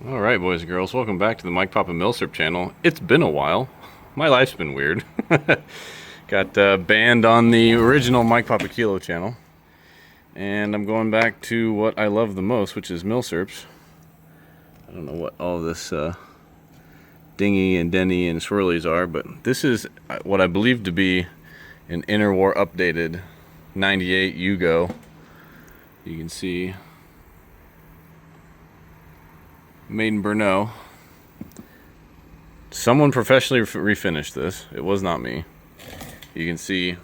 Alright, boys and girls, welcome back to the Mike Papa Millsap channel. It's been a while. My life's been weird. Got banned on the original Mike Papa Kilo channel. And I'm going back to what I love the most, which is Millsaps. I don't know what all this dingy and denny and swirlies are, but this is what I believe to be an Interwar updated 98 Yugo. You can see made in Brno. Someone professionally refinished this. It was not me. You can see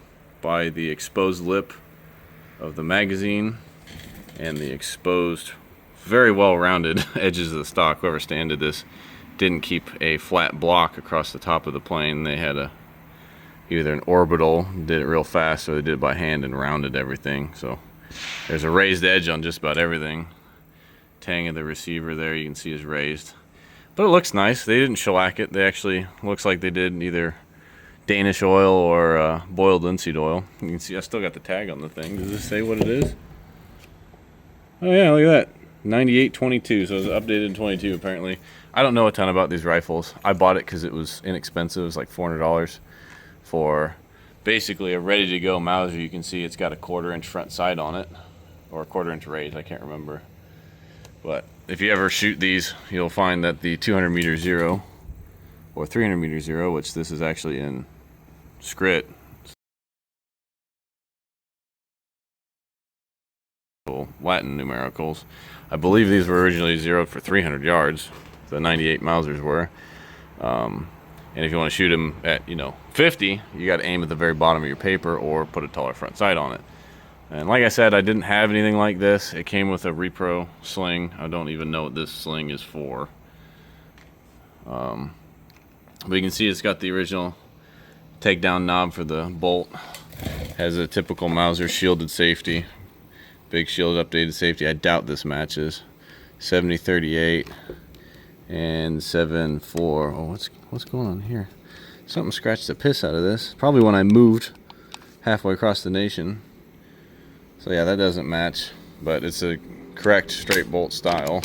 by the exposed lip of the magazine and the exposed, very well rounded edges of the stock. Whoever standed this didn't keep a flat block across the top of the plane. They had either an orbital, did it real fast, or they did it by hand and rounded everything. So there's a raised edge on just about everything. Tang of the receiver there you can see is raised, but it looks nice. They didn't shellac it. They actually looks like they did either Danish oil or boiled linseed oil. You can see I still got the tag on the thing. Does this say what it is? Oh yeah, look at that, 98-22. So it was updated in 22 apparently. I don't know a ton about these rifles. I bought it because it was inexpensive. It was like $400 for basically a ready to go Mauser. You can see it's got a 1/4 inch front sight on it, or a 1/4 inch raise, I can't remember. But if you ever shoot these, you'll find that the 200 meter zero or 300 meter zero, which this is actually in Scrit, Latin numericals. I believe these were originally zeroed for 300 yards. The 98 Mausers were. And if you want to shoot them at 50, you got to aim at the very bottom of your paper or put a taller front sight on it. And like I said, I didn't have anything like this. It came with a repro sling. I don't even know what this sling is for. But you can see it's got the original takedown knob for the bolt. Has a typical Mauser shielded safety. Big shield updated safety. I doubt this matches. 70-38 and 7.4. Oh, what's going on here? Something scratched the piss out of this. Probably when I moved halfway across the nation. So yeah, that doesn't match, but it's a correct straight bolt style.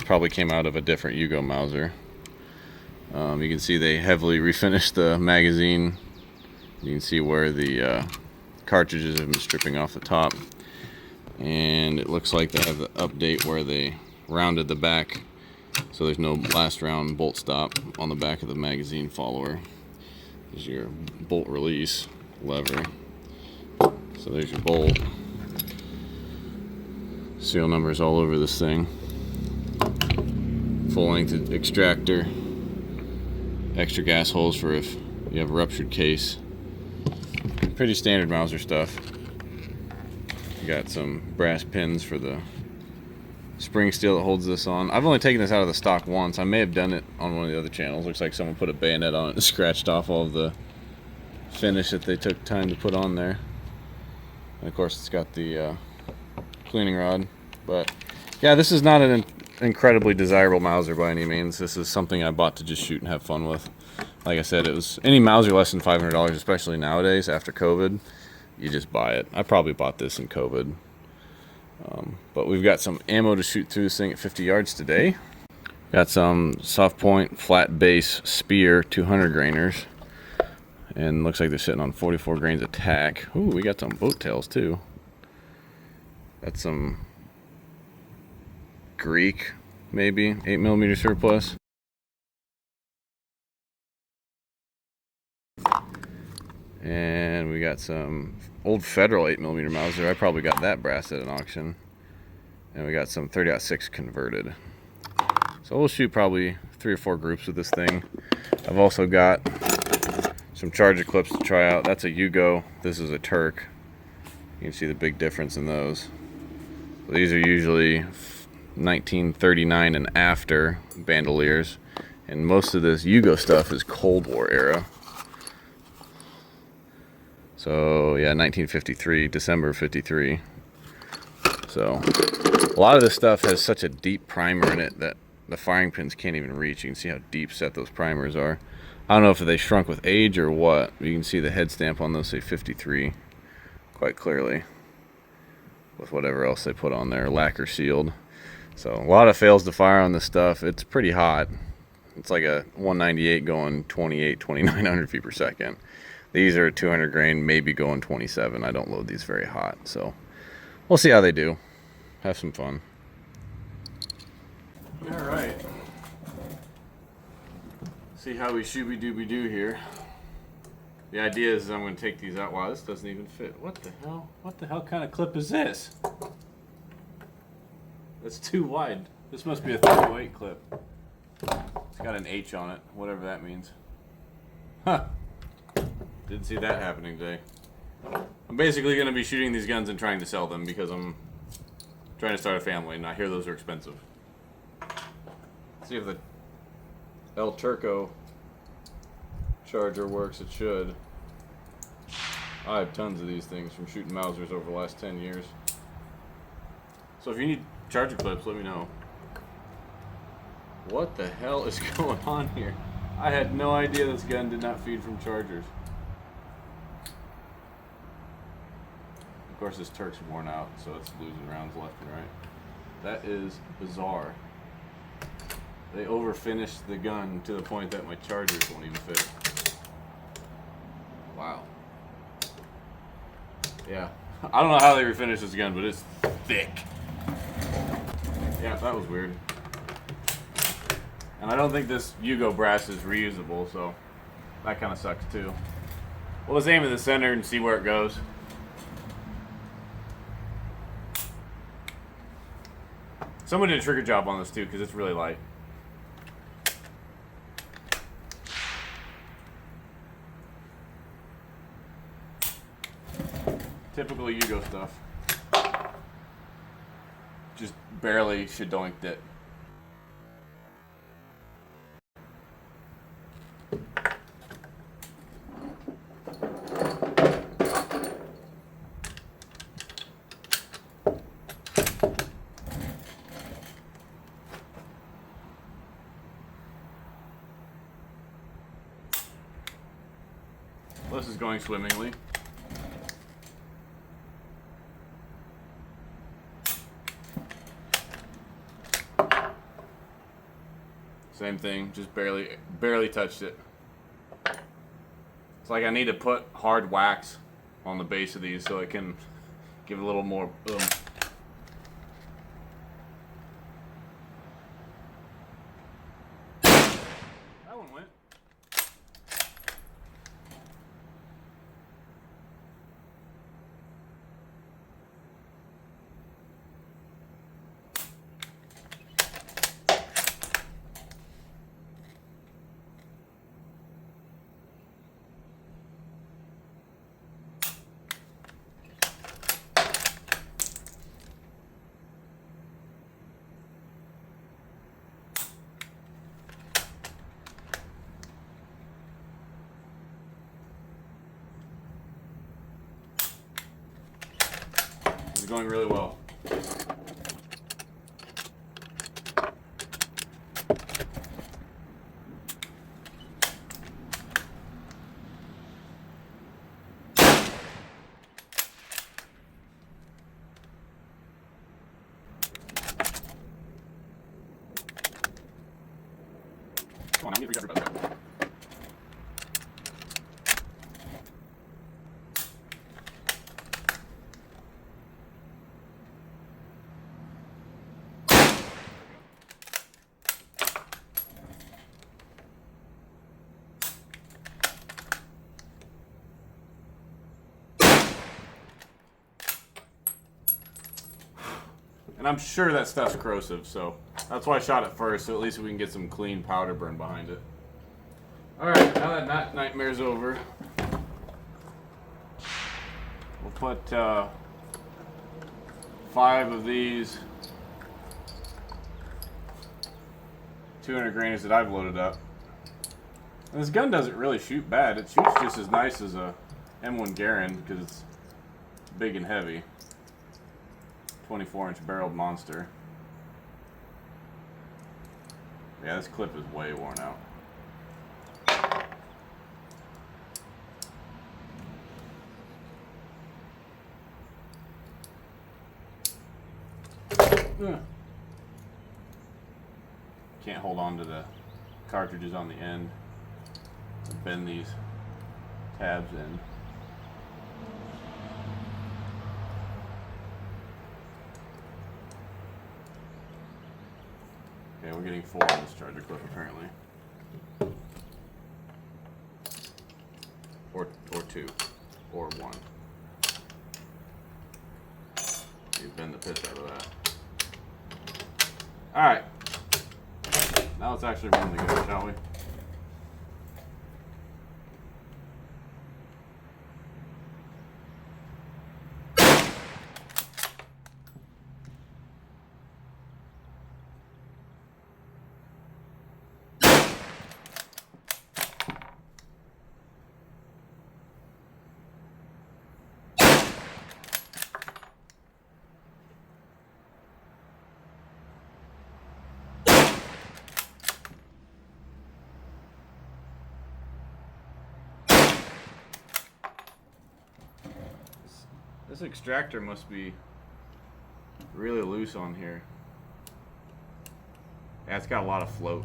Probably came out of a different Yugo Mauser. You can see they heavily refinished the magazine. You can see where the cartridges have been stripping off the top. And it looks like they have the update where they rounded the back, so there's no last round bolt stop on the back of the magazine follower. There's your bolt release lever. So there's your bolt. Serial numbers all over this thing. Full length extractor. Extra gas holes for if you have a ruptured case. Pretty standard Mauser stuff. You got some brass pins for the spring steel that holds this on. I've only taken this out of the stock once. I may have done it on one of the other channels. Looks like someone put a bayonet on it and scratched off all of the finish that they took time to put on there. And of course it's got the cleaning rod. But yeah, this is not an incredibly desirable Mauser by any means. This is something I bought to just shoot and have fun with. Like I said, it was any Mauser less than $500, especially nowadays after COVID, you just buy it. I probably bought this in COVID. But we've got some ammo to shoot through this thing at 50 yards today. Got some soft point flat base spear 200 grainers. And looks like they're sitting on 44 grains of tack. Ooh, we got some boat tails too. That's some Greek, maybe 8mm surplus. And we got some old Federal 8mm Mauser. I probably got that brass at an auction. And we got some 30-06 converted. So we'll shoot probably 3 or 4 groups with this thing. I've also got some charger clips to try out. That's a Yugo. This is a Turk. You can see the big difference in those. These are usually 1939 and after bandoliers, and most of this Yugo stuff is Cold War era. So yeah, 1953, December 53. So a lot of this stuff has such a deep primer in it that the firing pins can't even reach. You can see how deep set those primers are. I don't know if they shrunk with age or what, but you can see the head stamp on those say 53 quite clearly with whatever else they put on there, lacquer sealed. So a lot of fails to fire on this stuff. It's pretty hot. It's like a 198 going 28, 2900 feet per second. These are 200 grain, maybe going 27. I don't load these very hot, so we'll see how they do. Have some fun. All right. See how we shooby-dooby-doo here. The idea is I'm going to take these out. Wow, this doesn't even fit. What the hell? What the hell kind of clip is this? That's too wide. This must be a 308 clip. It's got an H on it, whatever that means. Huh. Didn't see that happening today. I'm basically going to be shooting these guns and trying to sell them because I'm trying to start a family, and I hear those are expensive. Let's see if the El Turco charger works. It should. I have tons of these things from shooting Mausers over the last 10 years. So if you need charger clips, let me know. What the hell is going on here? I had no idea this gun did not feed from chargers. Of course, this Turk's worn out, so it's losing rounds left and right. That is bizarre. They overfinished the gun to the point that my chargers won't even fit. Wow. Yeah. I don't know how they refinished this gun, but it's thick. Yeah, that was weird. And I don't think this Yugo brass is reusable, so that kind of sucks too. We'll just aim in the center and see where it goes. Someone did a trigger job on this too, because it's really light. Typical Yugo stuff. Just barely shadoinked it. This is going swimmingly. Same thing, just barely touched it. It's like I need to put hard wax on the base of these so it can give it a little more boom. That one went. It's going really well. Come on, I need to reach everybody. And I'm sure that stuff's corrosive, so that's why I shot it first, so at least we can get some clean powder burn behind it. Alright, now that nightmare's over, we'll put 5 of these 200 grainers that I've loaded up. And this gun doesn't really shoot bad. It shoots just as nice as a M1 Gewehr because it's big and heavy. 24-inch barreled monster. Yeah, this clip is way worn out. can't hold on to the cartridges on the end. Bend these tabs in. Okay, we're getting 4 on this charger clip apparently. Or 2. Or 1. You bend the piss out of that. Alright. Now let's actually run the gun, shall we? This extractor must be really loose on here. Yeah, it's got a lot of float.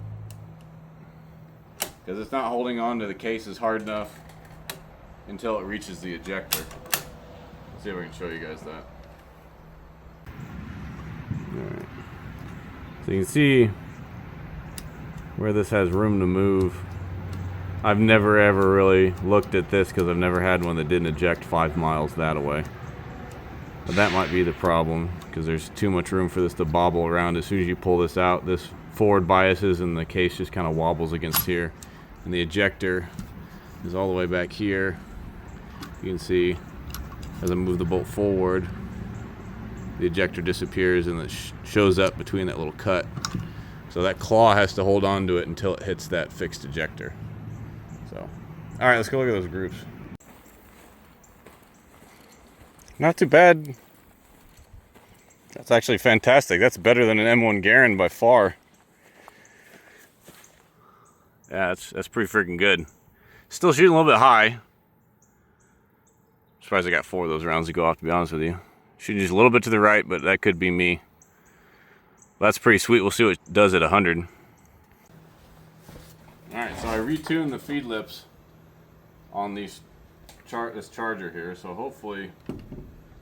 Because it's not holding on to the cases hard enough until it reaches the ejector. Let's see if I can show you guys that. Alright. So you can see where this has room to move. I've never ever really looked at this because I've never had one that didn't eject 5 miles that away. But that might be the problem because there's too much room for this to bobble around. As soon as you pull this out, this forward biases and the case just kind of wobbles against here. And the ejector is all the way back here. You can see as I move the bolt forward, the ejector disappears and it shows up between that little cut. So that claw has to hold on to it until it hits that fixed ejector. So, all right, let's go look at those groups. Not too bad. That's actually fantastic. That's better than an M1 Gewehr by far. Yeah, that's pretty freaking good. Still shooting a little bit high. Surprised I got 4 of those rounds to go off, to be honest with you. Shooting just a little bit to the right, but that could be me. That's pretty sweet. We'll see what it does at 100. Alright, so I retuned the feed lips on this charger here, so hopefully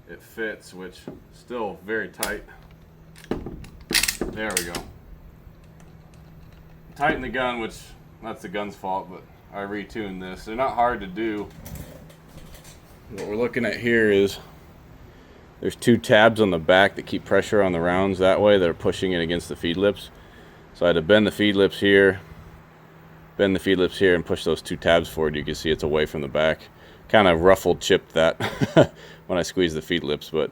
it fits, which still very tight. There we go. Tighten the gun, which that's the gun's fault, but I retuned this. They're not hard to do. What we're looking at here is there's 2 tabs on the back that keep pressure on the rounds that way that are pushing it against the feed lips. So I had to bend the feed lips here, bend the feed lips here, and push those 2 tabs forward. You can see it's away from the back. Kind of ruffled, chipped that when I squeezed the feed lips, but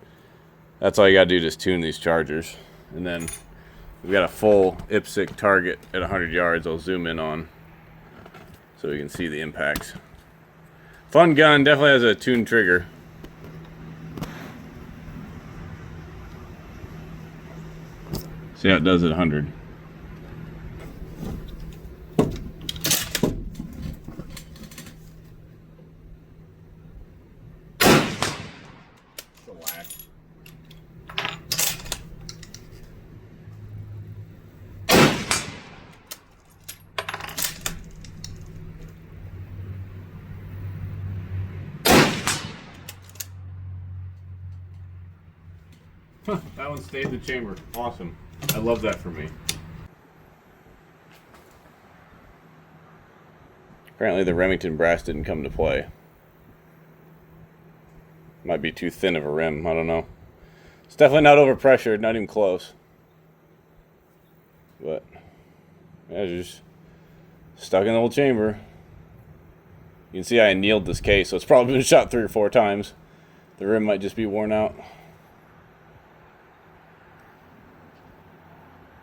that's all you gotta do, just tune these chargers. And then we've got a full IPSC target at 100 yards. I'll zoom in on so we can see the impacts. Fun gun, definitely has a tuned trigger. See how it does at 100. That one stayed in the chamber. Awesome. I love that for me. Apparently the Remington brass didn't come to play. Might be too thin of a rim, I don't know. It's definitely not overpressured, not even close. But yeah, just stuck in the old chamber. You can see I annealed this case, so it's probably been shot 3 or 4 times. The rim might just be worn out.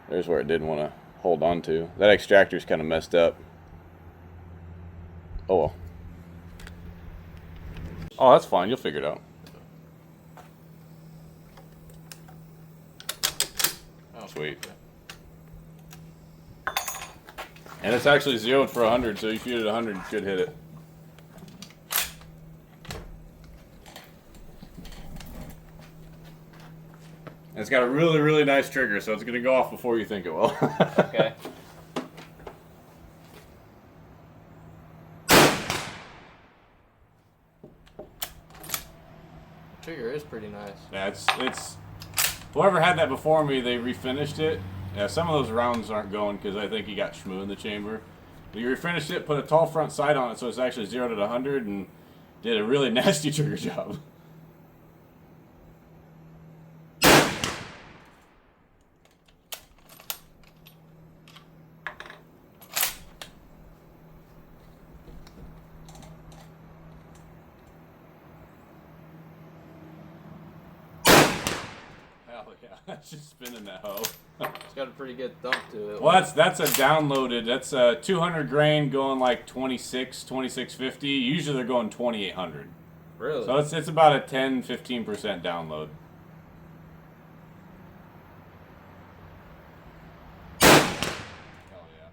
There's where it didn't want to hold on to. That extractor's kind of messed up. Oh well. Oh, that's fine. You'll figure it out. Oh, sweet. And it's actually zeroed for 100, so if you hit it 100, you should hit it. And it's got a really, really nice trigger, so it's going to go off before you think it will. Okay. Trigger is pretty nice. Yeah, it's whoever had that before me, they refinished it. Yeah, some of those rounds aren't going because I think he got shmoo in the chamber. But you refinished it, put a tall front sight on it, so it's actually 0 to 100, and did a really nasty trigger job. Hell yeah, that's just spinning that hoe. It's got a pretty good thump to it. Well, that's a downloaded. That's a 200 grain going like 2650. Usually they're going 2800. Really? So it's about a 10-15% download. Hell yeah.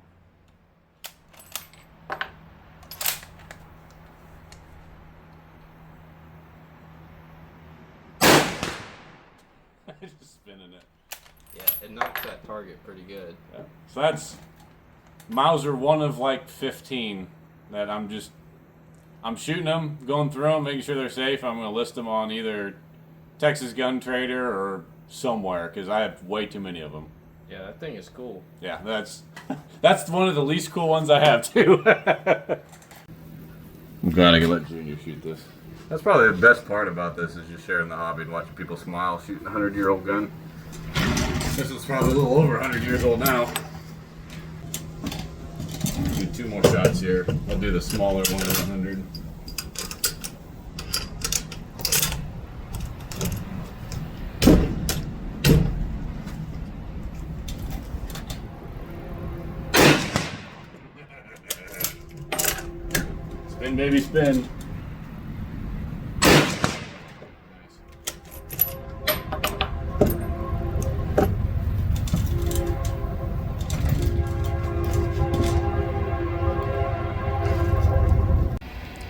Just spinning it. Yeah, it knocks that target pretty good. Yeah. So that's Mauser, one of like 15 that I'm shooting them, going through them, making sure they're safe. I'm going to list them on either Texas Gun Trader or somewhere because I have way too many of them. Yeah, that thing is cool. Yeah, that's one of the least cool ones I have too. I'm glad I could let Junior shoot this. That's probably the best part about this is just sharing the hobby and watching people smile shooting a 100-year-old gun. This is probably a little over 100 years old now. Do 2 more shots here. I'll do the smaller one at 100. Spin, baby, spin.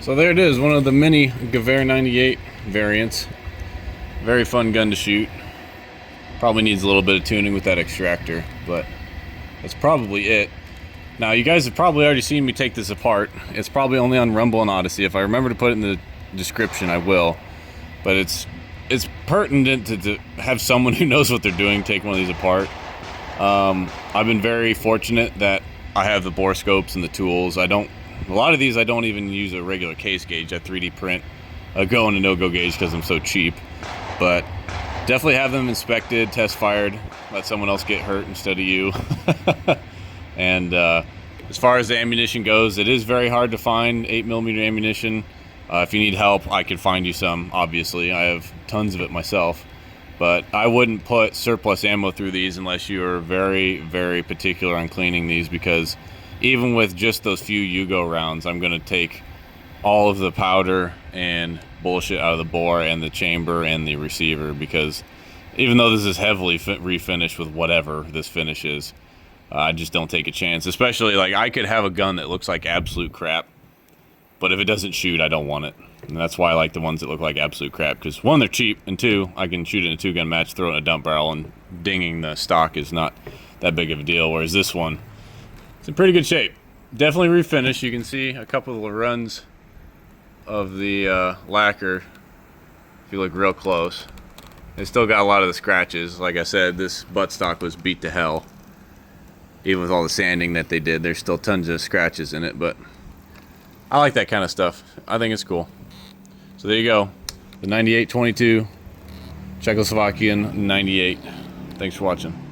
So there it is, one of the mini Gewehr 98 variants. Very fun gun to shoot. Probably needs a little bit of tuning with that extractor, but that's probably it. Now, you guys have probably already seen me take this apart. It's probably only on Rumble and Odyssey. If I remember to put it in the description, I will. But it's pertinent to have someone who knows what they're doing take one of these apart. I've been very fortunate that I have the bore scopes and the tools. A lot of these I don't even use a regular case gauge. I 3D print a go and a no-go gauge because I'm so cheap. But definitely have them inspected, test fired, let someone else get hurt instead of you. And as far as the ammunition goes, it is very hard to find 8mm ammunition. If you need help, I could find you some, obviously. I have tons of it myself. But I wouldn't put surplus ammo through these unless you are very, very particular on cleaning these, because even with just those few Yugo rounds, I'm going to take all of the powder and bullshit out of the bore and the chamber and the receiver, because even though this is heavily refinished with whatever this finish is, I just don't take a chance. Especially, like, I could have a gun that looks like absolute crap, but if it doesn't shoot, I don't want it. And that's why I like the ones that look like absolute crap, because 1, they're cheap, and 2, I can shoot in a 2-gun match, throw it in a dump barrel, and dinging the stock is not that big of a deal, whereas this one, it's in pretty good shape. Definitely refinished. You can see a couple of the runs of the lacquer if you look real close. They still got a lot of the scratches. Like I said, this buttstock was beat to hell. Even with all the sanding that they did, there's still tons of scratches in it, but I like that kind of stuff. I think it's cool. So there you go. The 98-22 Czechoslovakian 98. Thanks for watching.